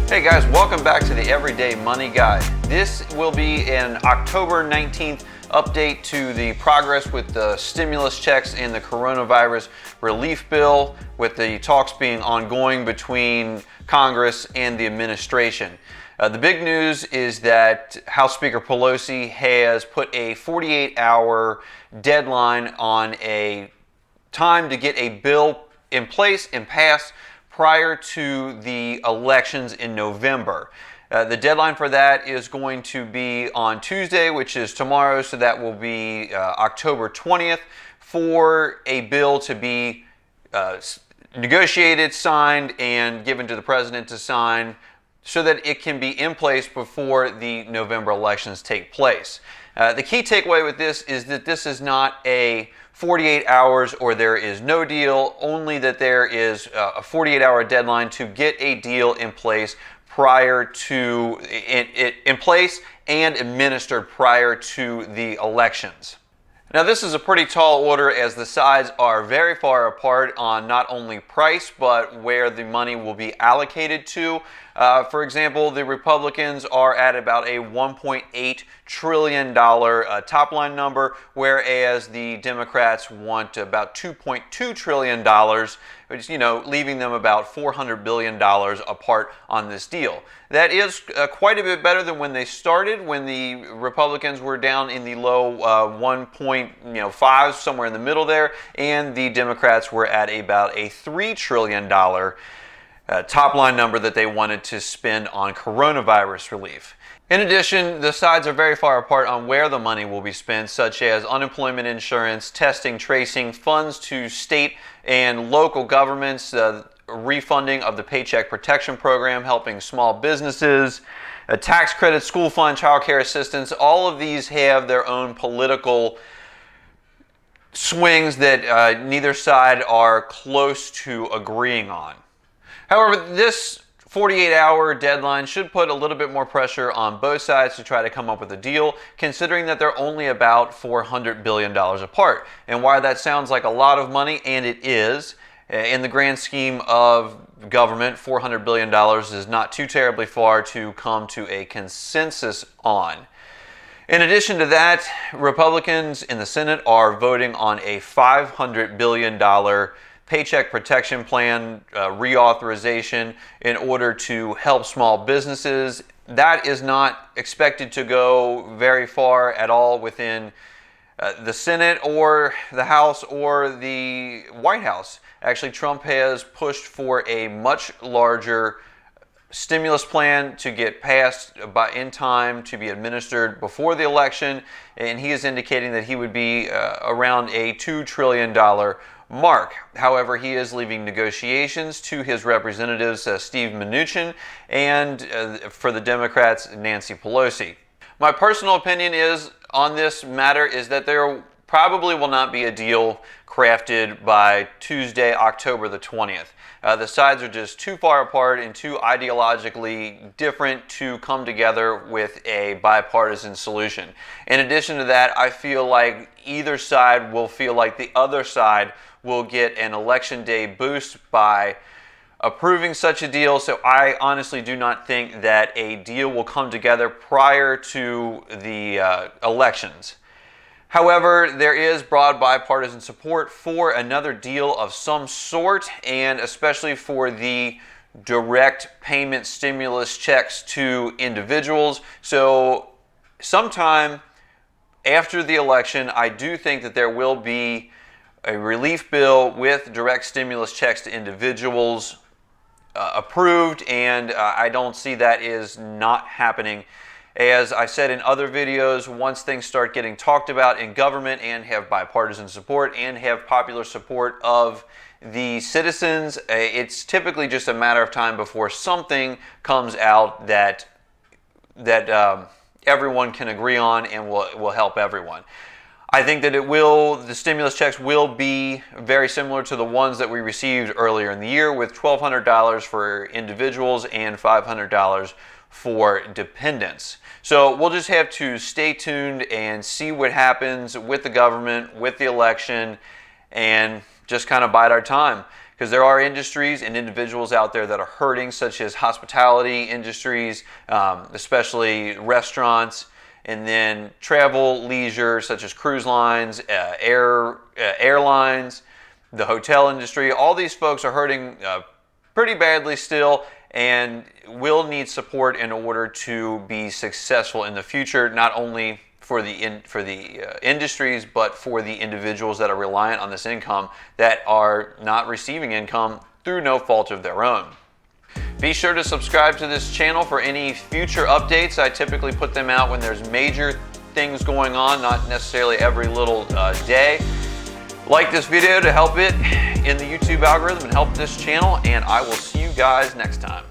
Hey guys, welcome back to the Everyday Money Guide. This will be an October 19th update to the progress with the stimulus checks and the coronavirus relief bill, with the talks being ongoing between Congress and the administration. The big news is that House Speaker Pelosi has put a 48-hour deadline on a time to get a bill in place and passed prior to the elections in November. The deadline for that is going to be on Tuesday, which is tomorrow, so that will be October 20th, for a bill to be negotiated, signed, and given to the president to sign so that it can be in place before the November elections take place. The key takeaway with this is that this is not a 48 hours or there is no deal, only that there is a 48-hour deadline to get a deal in place in place and administered prior to the elections. Now, this is a pretty tall order, as the sides are very far apart on not only price but where the money will be allocated to. For example, the Republicans are at about a $1.8 trillion top line number, whereas the Democrats want about $2.2 trillion, which, leaving them about $400 billion apart on this deal. That is quite a bit better than when they started, when the Republicans were down in the low 1.5, somewhere in the middle there, and the Democrats were at about a $3 trillion top line number that they wanted to spend on coronavirus relief. In addition, the sides are very far apart on where the money will be spent, such as unemployment insurance, testing, tracing, funds to state and local governments, refunding of the Paycheck Protection program, helping small businesses, tax credits, school fund, child care assistance. All of these have their own political swings that neither side are close to agreeing on. However, this 48-hour deadline should put a little bit more pressure on both sides to try to come up with a deal, considering that they're only about $400 billion apart. And while that sounds like a lot of money, and it is, in the grand scheme of government, $400 billion is not too terribly far to come to a consensus on. In addition to that, Republicans in the Senate are voting on a $500 billion Paycheck Protection Plan reauthorization in order to help small businesses. That is not expected to go very far at all within the Senate or the House or the White House. Actually, Trump has pushed for a much larger stimulus plan to get passed in time to be administered before the election, and he is indicating that he would be around a $2 trillion mark. However, he is leaving negotiations to his representatives, Steve Mnuchin, and for the Democrats, Nancy Pelosi. My personal opinion on this matter is that there probably will not be a deal crafted by Tuesday, October the 20th. The sides are just too far apart and too ideologically different to come together with a bipartisan solution. In addition to that, I feel like either side will feel like the other side will get an election day boost by approving such a deal. So I honestly do not think that a deal will come together prior to the elections. However, there is broad bipartisan support for another deal of some sort, and especially for the direct payment stimulus checks to individuals. So sometime after the election, I do think that there will be a relief bill with direct stimulus checks to individuals approved, and I don't see that is not happening. As I said in other videos, once things start getting talked about in government and have bipartisan support and have popular support of the citizens, it's typically just a matter of time before something comes out that everyone can agree on and will help everyone. I think that the stimulus checks will be very similar to the ones that we received earlier in the year, with $1,200 for individuals and $500 for dependents. So we'll just have to stay tuned and see what happens with the government, with the election, and just kind of bide our time. because there are industries and individuals out there that are hurting, such as hospitality industries, especially restaurants, and then travel, leisure, such as cruise lines, airlines, the hotel industry. All these folks are hurting pretty badly still, and will need support in order to be successful in the future, not only for the industries, but for the individuals that are reliant on this income that are not receiving income through no fault of their own. Be sure to subscribe to this channel for any future updates. I typically put them out when there's major things going on, not necessarily every little day. Like this video to help it in the YouTube algorithm and help this channel, and I will see you guys next time.